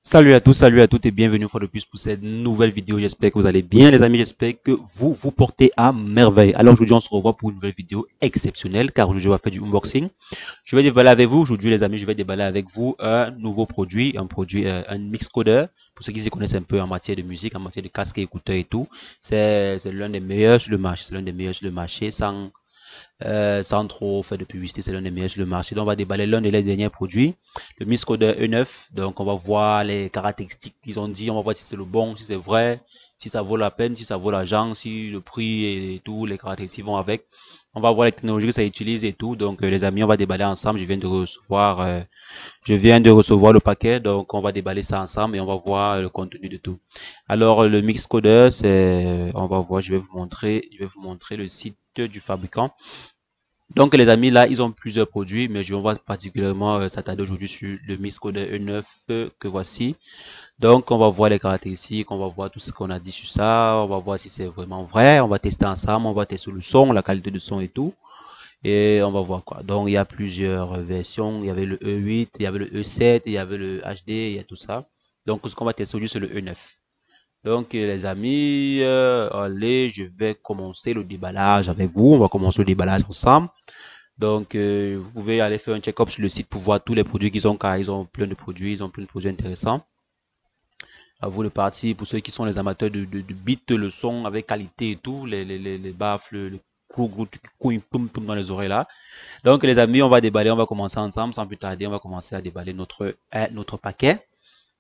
Salut à tous, salut à toutes et bienvenue une fois de plus pour cette nouvelle vidéo. J'espère que vous allez bien les amis, j'espère que vous vous portez à merveille. Alors aujourd'hui on se revoit pour une nouvelle vidéo exceptionnelle car aujourd'hui on va faire du unboxing. Je vais déballer avec vous aujourd'hui les amis, je vais déballer avec vous un nouveau produit, un mixcoder. Pour ceux qui se connaissent un peu en matière de musique, en matière de casque et écouteurs et tout, c'est l'un des meilleurs sur le marché, c'est l'un des meilleurs sur le marché sans trop faire de publicité, c'est l'un des meilleurs sur le marché. Donc, on va déballer l'un des derniers produits, le Mi Scoder E9. Donc, on va voir les caractéristiques qu'ils ont dit, on va voir si c'est le bon, si c'est vrai, si ça vaut la peine, si ça vaut l'argent, si le prix et tout, les caractéristiques vont avec. On va voir les technologies que ça utilise et tout. Donc, les amis, on va déballer ensemble. Je viens de recevoir le paquet. Donc, on va déballer ça ensemble et on va voir le contenu de tout. Alors, le Mixcoder, on va voir, je vais vous montrer le site du fabricant. Donc les amis, là, ils ont plusieurs produits, mais je vais particulièrement s'attarder aujourd'hui sur le Mixcoder E9 que voici. Donc on va voir les caractéristiques, on va voir tout ce qu'on a dit sur ça, on va voir si c'est vraiment vrai, on va tester ensemble, on va tester le son, la qualité de son et tout. Et on va voir quoi. Donc il y a plusieurs versions, il y avait le E8, il y avait le E7, il y avait le HD, il y a tout ça. Donc ce qu'on va tester aujourd'hui, c'est le E9. Donc, les amis, allez, je vais commencer le déballage avec vous. On va commencer le déballage ensemble. Donc, vous pouvez aller faire un check-up sur le site pour voir tous les produits qu'ils ont, car ils ont plein de produits, ils ont plein de produits intéressants. À vous de partir, pour ceux qui sont les amateurs de beat, le son avec qualité et tout, les baffles, le poum dans les oreilles là. Donc, les amis, on va déballer, on va commencer ensemble, sans plus tarder, on va commencer à déballer notre paquet.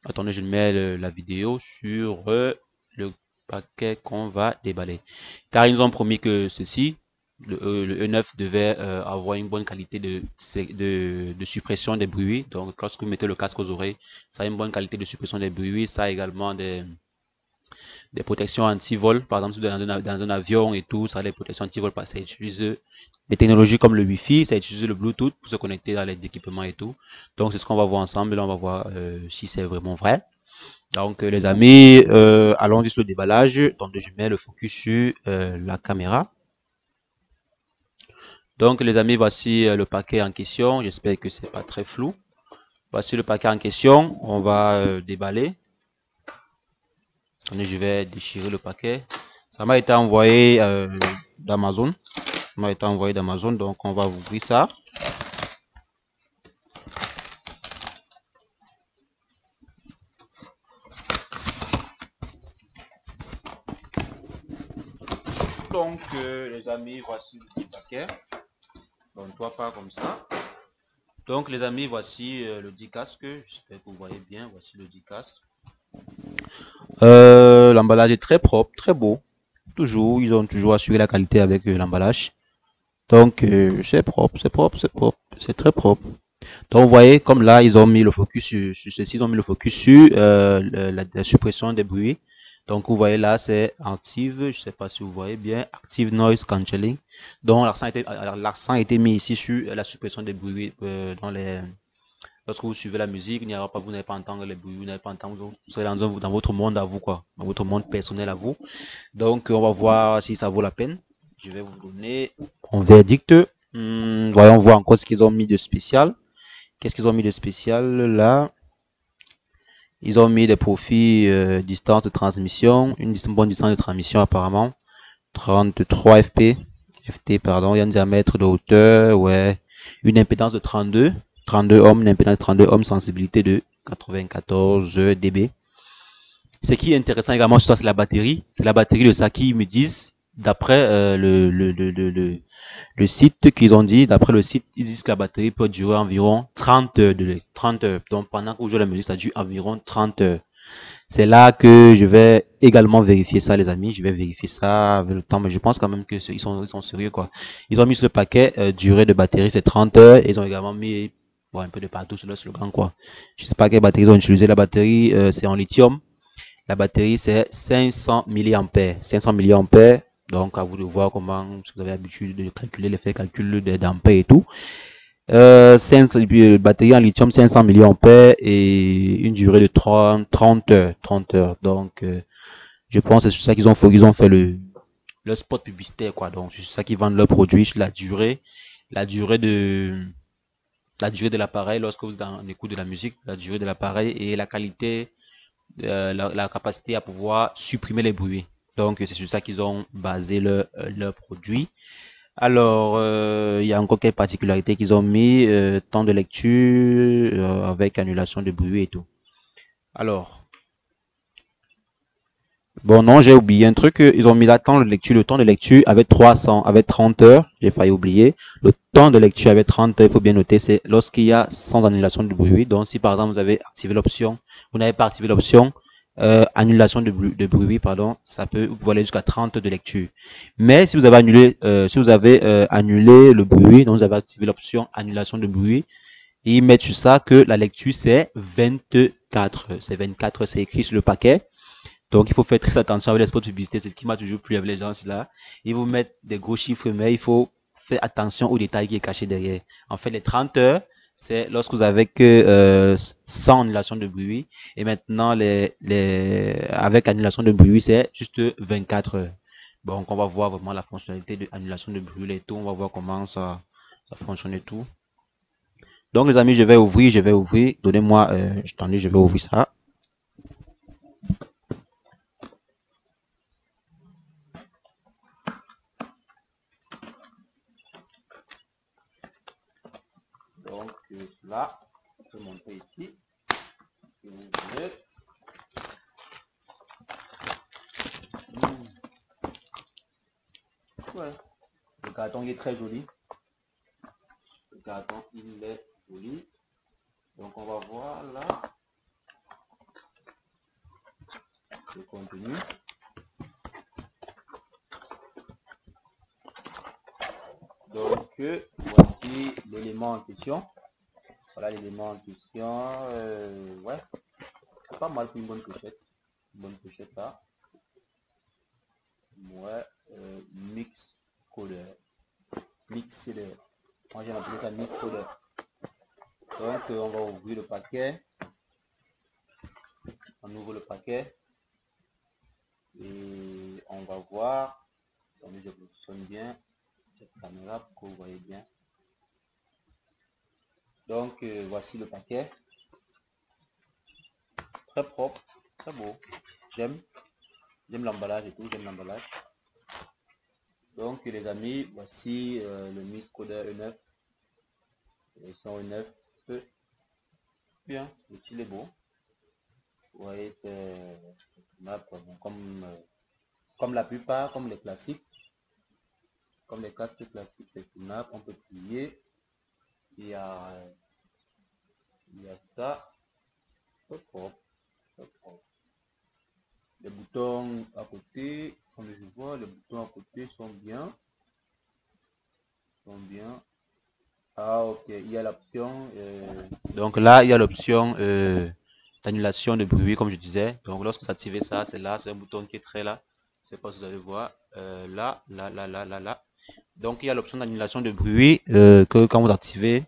Attendez, je mets la vidéo sur le paquet qu'on va déballer. Car ils nous ont promis que ceci, le E9 devait avoir une bonne qualité de suppression des bruits. Donc, lorsque vous mettez le casque aux oreilles, ça a une bonne qualité de suppression des bruits. Ça a également des protections anti-vol. Par exemple, si vous êtes dans un avion et tout, ça a des protections anti-vol parce que ça utilise des technologies comme le Wi-Fi, ça utilise le Bluetooth pour se connecter dans les équipements et tout. Donc, c'est ce qu'on va voir ensemble. Là, on va voir si c'est vraiment vrai. Donc, les amis, allons-y sur le déballage. Donc, je mets le focus sur la caméra. Donc, les amis, voici le paquet en question. J'espère que c'est pas très flou. Voici le paquet en question. On va déballer. Je vais déchirer le paquet. Ça m'a été envoyé d'Amazon. Ça m'a été envoyé d'Amazon. Donc, on va ouvrir ça. Donc, les amis, voici le petit paquet. Donne-toi pas comme ça. Donc, les amis, voici le 10 casque. J'espère que vous voyez bien. Voici le 10 casque. L'emballage est très propre, très beau. Toujours, ils ont toujours assuré la qualité avec l'emballage. Donc, c'est propre, c'est propre, c'est propre, c'est très propre. Donc, vous voyez, comme là, ils ont mis le focus sur ceci, ils ont mis le focus sur la suppression des bruits. Donc, vous voyez là, c'est active, je ne sais pas si vous voyez bien, active noise cancelling. Donc, l'accent a été mis ici sur la suppression des bruits lorsque vous suivez la musique, vous n'allez pas entendre les bruits, vous n'allez pas entendre, vous serez dans votre monde à vous, quoi, dans votre monde personnel à vous. Donc, on va voir si ça vaut la peine. Je vais vous donner mon verdict. Voyons voir encore ce qu'ils ont mis de spécial. Qu'est-ce qu'ils ont mis de spécial là? Ils ont mis des profils distance de transmission, une bonne distance de transmission apparemment. 33 FT, pardon, il y a un diamètre de hauteur, ouais. Une impédance de 32 ohms, une impédance de 32 ohms, sensibilité de 94 dB. Ce qui est intéressant également, c'est la batterie. C'est la batterie de ça qui me disent, d'après le site qu'ils ont dit, d'après le site, ils disent que la batterie peut durer environ 30 heures. Donc pendant que vous jouez la musique, ça dure environ 30 heures. C'est là que je vais également vérifier ça, les amis. Je vais vérifier ça avec le temps, mais je pense quand même que ils sont sérieux, quoi. Ils ont mis sur le paquet durée de batterie, c'est 30 heures. Et ils ont également mis bon, un peu de partout sur le slogan, quoi. Je sais pas quelle batterie ils ont utilisé. La batterie, c'est en lithium. La batterie, c'est 500 mAh. 500 mAh. Donc, à vous de voir comment, si vous avez l'habitude de calculer l'effet calcul d'ampères et tout. 500, batterie en lithium 500 mAh et une durée de 30 heures. 30 heures. Donc, je pense que c'est sur ça qu'ils ont fait le spot publicitaire, quoi. Donc, c'est sur ça qu'ils vendent leur produit, sur la durée la durée de l'appareil lorsque vous êtes en écoute de la musique, la durée de l'appareil et la qualité, la capacité à pouvoir supprimer les bruits. Donc c'est sur ça qu'ils ont basé leur produit. Alors, il y a encore quelques particularités qu'ils ont mis, temps de lecture avec annulation de bruit et tout. Alors, bon non, j'ai oublié un truc, ils ont mis le temps de lecture avec 300, avec 30 heures, j'ai failli oublier. Le temps de lecture avec 30 heures, il faut bien noter, c'est lorsqu'il y a sans annulation de bruit. Donc si par exemple vous avez activé l'option, vous n'avez pas activé l'option annulation de bruit, pardon, ça peut vous aller jusqu'à 30 heures de lecture. Mais si vous avez annulé, annulé le bruit, donc vous avez activé l'option annulation de bruit, et ils mettent sur ça que la lecture c'est 24 heures. C'est 24 heures, c'est écrit sur le paquet. Donc, il faut faire très attention avec les spots publicités. C'est ce qui m'a toujours plu avec les gens là. Ils vous mettent des gros chiffres, mais il faut faire attention aux détails qui est caché derrière. En fait, les 30 heures, c'est lorsque vous avez que sans annulation de bruit. Et maintenant, avec annulation de bruit, c'est juste 24 heures. Donc, on va voir vraiment la fonctionnalité de annulation de bruit et tout. On va voir comment ça fonctionne et tout. Donc, les amis, je vais ouvrir. Donnez-moi, attendez, je vais ouvrir ça. Donc là, je vais montrer ici. Si vous voulez. Ouais. Le carton il est très joli. Le carton il est joli. Donc on va voir là le contenu. Donc voici l'élément en question. Voilà l'élément en question. Ouais, c'est pas mal pour une bonne pochette. Une bonne pochette là. Ouais, mix coder. Mix CD. Moi j'ai appelé ça mix coder. Donc on va ouvrir le paquet. On ouvre le paquet. Et on va voir. Attendez, je positionne bien cette caméra pour que vous voyez bien. Donc voici le paquet. Très propre, très beau. J'aime l'emballage et tout, j'aime l'emballage. Donc les amis, voici le Mi Scoder E9. Ils sont E9. Bien, l'outil est beau. Vous voyez, c'est comme la plupart, comme les classiques. Comme les casques classiques, c'est tournable, on peut plier. Il y a ça. Très propre, très propre. Les boutons à côté, comme je vois, les boutons à côté sont bien. Ah, ok, il y a l'option. Donc là, il y a l'option d'annulation de bruit, comme je disais. Donc lorsque vous activez ça, c'est là, c'est un bouton qui est très là. Je sais pas si vous allez voir. Là. Donc il y a l'option d'annulation de bruit que quand vous activez,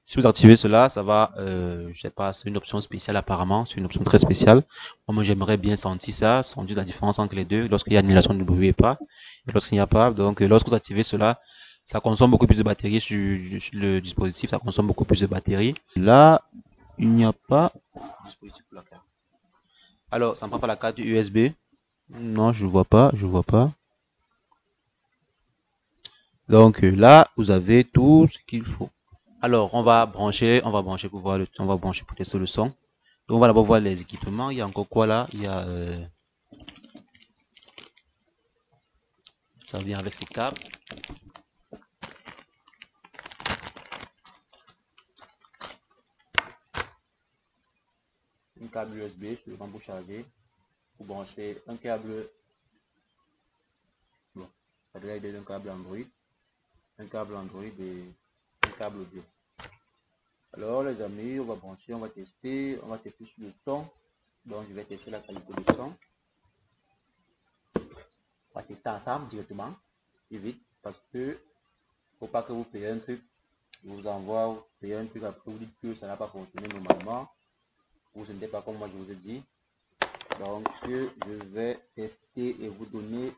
si vous activez cela, ça va, je sais pas, c'est une option spéciale apparemment, c'est une option très spéciale. Moi, j'aimerais bien sentir la différence entre les deux, lorsqu'il y a annulation de bruit et lorsqu'il n'y a pas. Donc, lorsque vous activez cela, ça consomme beaucoup plus de batterie sur le dispositif, ça consomme beaucoup plus de batterie. Là, il n'y a pas dispositif pour la carte. Alors, ça ne prend pas la carte USB. Non, je vois pas. Donc là, vous avez tout ce qu'il faut. Alors, on va brancher pour voir on va brancher pour tester le son. Donc, on va d'abord voir les équipements. Il y a encore quoi là? Il y a, ça vient avec ces câbles. Un câble USB sur le bambou chargé pour brancher un câble. Bon, ça doit être un câble Android, et un câble audio. Alors les amis, on va brancher, on va tester sur le son. Donc je vais tester la qualité du son. On va tester ensemble directement et vite parce que faut pas que vous payez un truc, vous envoie, vous payez un truc après vous dites que ça n'a pas fonctionné normalement ou ce n'était pas comme moi je vous ai dit. Donc je vais tester et vous donner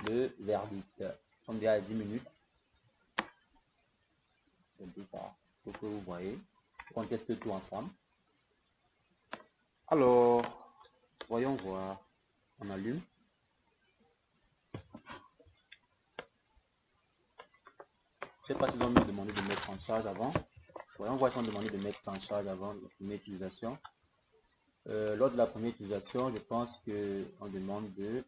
le verdict. Nous sommes déjà à 10 minutes. C'est tout ça. pour que vous voyez. On teste tout ensemble. Alors, voyons voir. On allume. Je ne sais pas s'ils ont demandé de mettre en charge avant. Voyons voir si on demandé de mettre en charge avant la première utilisation. Lors de la première utilisation, je pense qu'on demande de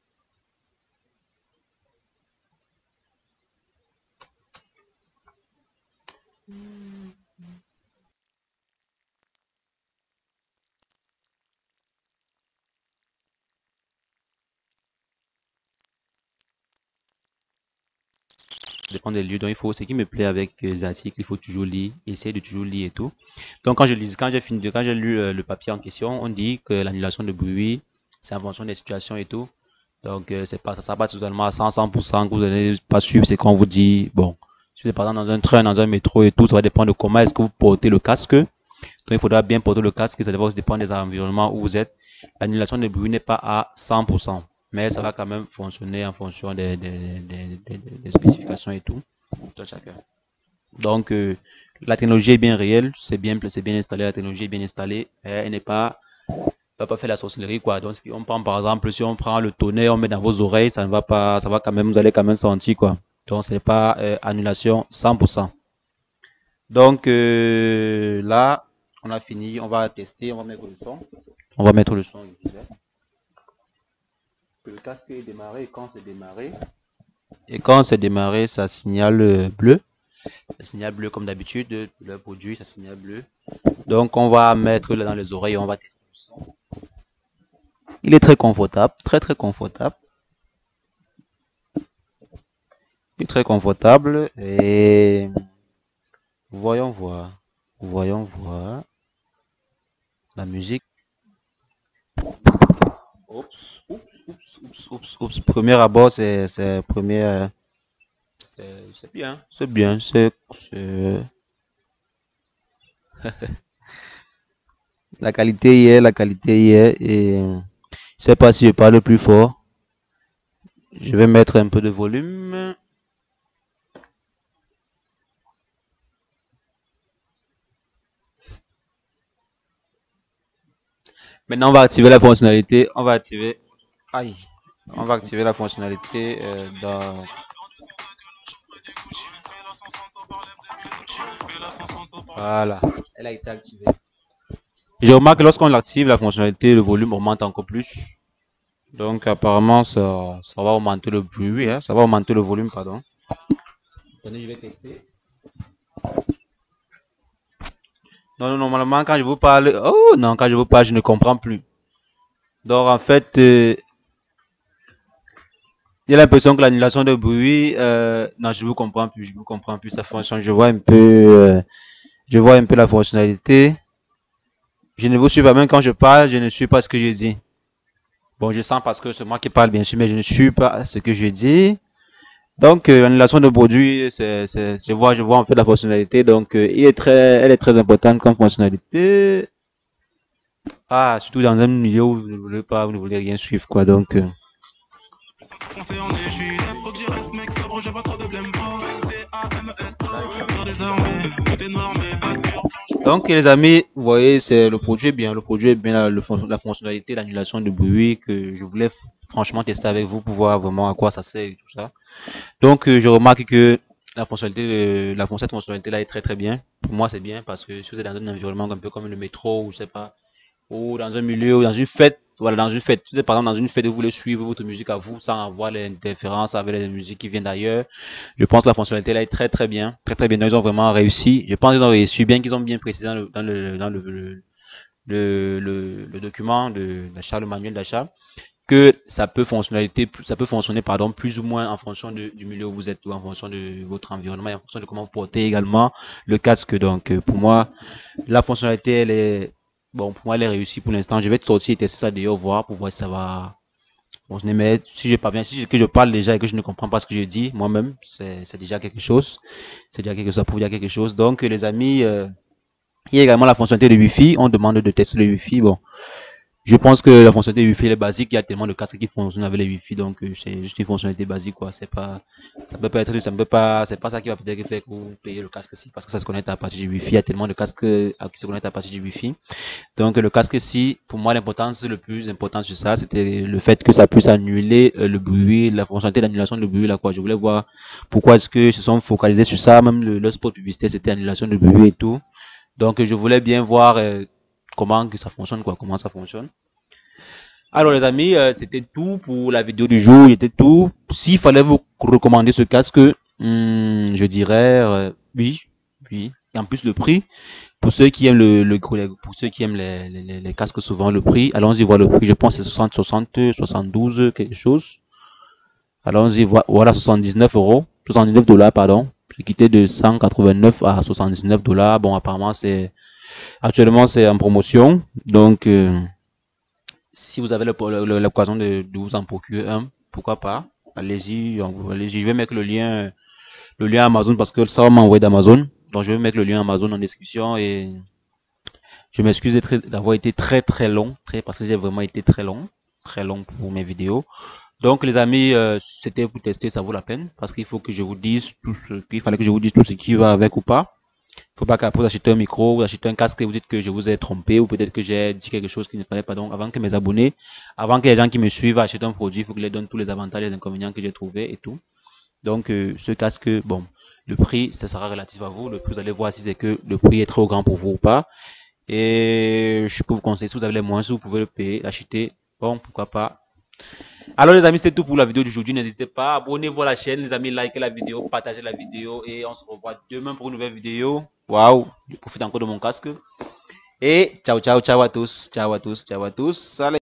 dépend des lieux. Donc il faut, ce qui me plaît avec les articles, il faut toujours lire, essayer de toujours lire et tout. Donc quand j'ai lu le papier en question, on dit que l'annulation de bruit, c'est en fonction des situations et tout. Donc c'est pas, ça sera pas totalement à 100% que vous n'allez pas suivre, c'est quand on vous dit, bon, si vous êtes par exemple dans un train, dans un métro et tout, ça va dépendre de comment est-ce que vous portez le casque. Donc il faudra bien porter le casque, ça va dépendre des environnements où vous êtes. L'annulation de bruit n'est pas à 100%. Mais ça va quand même fonctionner en fonction des spécifications et tout de chacun. Donc la technologie est bien réelle, c'est bien installé, la technologie est bien installée, elle n'est pas, va pas faire la sorcellerie quoi. Donc on prend par exemple, si on prend le tonnerre, on met dans vos oreilles, ça ne va pas, ça va quand même, vous allez quand même sentir quoi. Donc c'est pas annulation 100%. Donc là, on a fini, on va tester, on va mettre le son. On va mettre le son, je disais. Le casque est démarré, et quand c'est démarré, ça signale bleu. Ça signale bleu comme d'habitude, le produit, ça signale bleu. Donc on va mettre là dans les oreilles, on va tester le son. Il est très confortable, très confortable. Il est très confortable et voyons voir la musique. Oups. Premier abord, c'est première. C'est bien. La qualité y est, et je sais pas si je parle plus fort. Je vais mettre un peu de volume. Maintenant, on va activer la fonctionnalité. On va activer la fonctionnalité dans. Voilà, elle a été activée. Je remarque que lorsqu'on l'active, la fonctionnalité, le volume augmente encore plus. Donc apparemment, ça va augmenter le bruit, hein, ça va augmenter le volume, pardon. Attendez, je vais tester. Non, normalement, quand je vous parle, oh non, quand je vous parle, je ne comprends plus. Donc en fait, j'ai l'impression que l'annulation de bruit, non, je vous comprends plus, ça fonctionne. Je vois un peu la fonctionnalité. Je ne vous suis pas, même quand je parle, je ne suis pas ce que je dis. Bon, je sens parce que c'est moi qui parle, bien sûr, mais je ne suis pas ce que je dis. Donc, l'annulation de produit, je vois en fait la fonctionnalité. Donc, elle est très importante comme fonctionnalité. Ah, surtout dans un milieu où vous ne voulez rien suivre, quoi. Donc, les amis, vous voyez, le produit est bien, la fonctionnalité, l'annulation de bruit que je voulais franchement tester avec vous pour voir vraiment à quoi ça sert et tout ça. Donc, je remarque que cette fonctionnalité là est très bien. Pour moi, c'est bien parce que si vous êtes dans un environnement un peu comme le métro ou je sais pas, ou dans un milieu ou dans une fête, voilà, dans une fête, si vous êtes par exemple dans une fête et vous voulez suivre votre musique à vous sans avoir les interférences avec les musiques qui viennent d'ailleurs, je pense que la fonctionnalité là est très bien, très bien. Donc, ils ont vraiment réussi. Je pense qu'ils ont réussi, bien qu'ils ont bien précisé dans le document d'achat, le manuel d'achat, que ça peut fonctionner plus ou moins en fonction du milieu où vous êtes ou en fonction de votre environnement et en fonction de comment vous portez également le casque. Donc pour moi, la fonctionnalité elle est réussie pour l'instant. Je vais sortir et tester ça d'ailleurs, voir pour voir si ça va fonctionner. Mais si je parviens, que je parle déjà et que je ne comprends pas ce que je dis moi-même, c'est déjà quelque chose. Ça prouve déjà quelque chose. Donc les amis, il y a également la fonctionnalité de Wi-Fi. On demande de tester le Wi-Fi. Bon, Je pense que la fonctionnalité Wi-Fi est basique. Il y a tellement de casques qui fonctionnent avec les Wi-Fi, donc c'est juste une fonctionnalité basique, quoi. C'est pas, ça peut pas être, ça peut pas, c'est pas ça qui va peut-être faire que vous payez le casque ci, parce que ça se connecte à partir du Wi-Fi. Il y a tellement de casques qui se connectent à partir du Wi-Fi. Donc le casque ci, pour moi, l'importance, le plus important sur ça, c'était le fait que ça puisse annuler le bruit, la fonctionnalité d'annulation de bruit là, quoi. Je voulais voir pourquoi est-ce que ils se sont focalisés sur ça. Même le spot publicitaire, c'était annulation de bruit et tout. Donc je voulais bien voir comment que ça fonctionne, quoi, comment ça fonctionne. Alors les amis, c'était tout pour la vidéo du jour, c'était tout. S'il fallait vous recommander ce casque, je dirais oui, oui. Et en plus le prix, pour ceux qui aiment pour ceux qui aiment les casques souvent, le prix, allons-y voir le prix. Je pense que c'est 60, 60, 72 quelque chose. Allons-y voir, voilà 79 euros, 79 dollars pardon. J'ai quitté de 189 à 79 dollars. Bon apparemment c'est actuellement c'est en promotion, donc si vous avez l'occasion de vous en procurer un, pourquoi pas, allez-y, allez-y. Je vais mettre le lien Amazon parce que ça va m'envoyer d'Amazon. Donc je vais mettre le lien Amazon en description et je m'excuse d'avoir été très long, parce que j'ai vraiment été très long pour mes vidéos. Donc les amis, c'était pour tester, ça vaut la peine parce qu'il faut que je vous dise tout ce qu'il fallait que je vous dise tout ce qui va avec ou pas. Faut pas qu'après vous achetez un micro, vous achetez un casque et vous dites que je vous ai trompé ou peut-être que j'ai dit quelque chose qui ne fallait pas. Donc, avant que mes abonnés, avant que les gens qui me suivent achètent un produit, il faut que je leur donne tous les avantages et les inconvénients que j'ai trouvés et tout. Donc, ce casque, bon, le prix, ça sera relatif à vous. Le prix, vous allez voir si c'est que le prix est trop grand pour vous ou pas. Et je peux vous conseiller, si vous avez les moyens, si vous pouvez le payer, l'acheter, bon, pourquoi pas. Alors les amis, c'était tout pour la vidéo d'aujourd'hui. N'hésitez pas, abonnez-vous à la chaîne, les amis, likez la vidéo, partagez la vidéo et on se revoit demain pour une nouvelle vidéo. Waouh, je profite encore de mon casque. Et ciao, ciao, ciao à tous, ciao à tous, ciao à tous. Salut.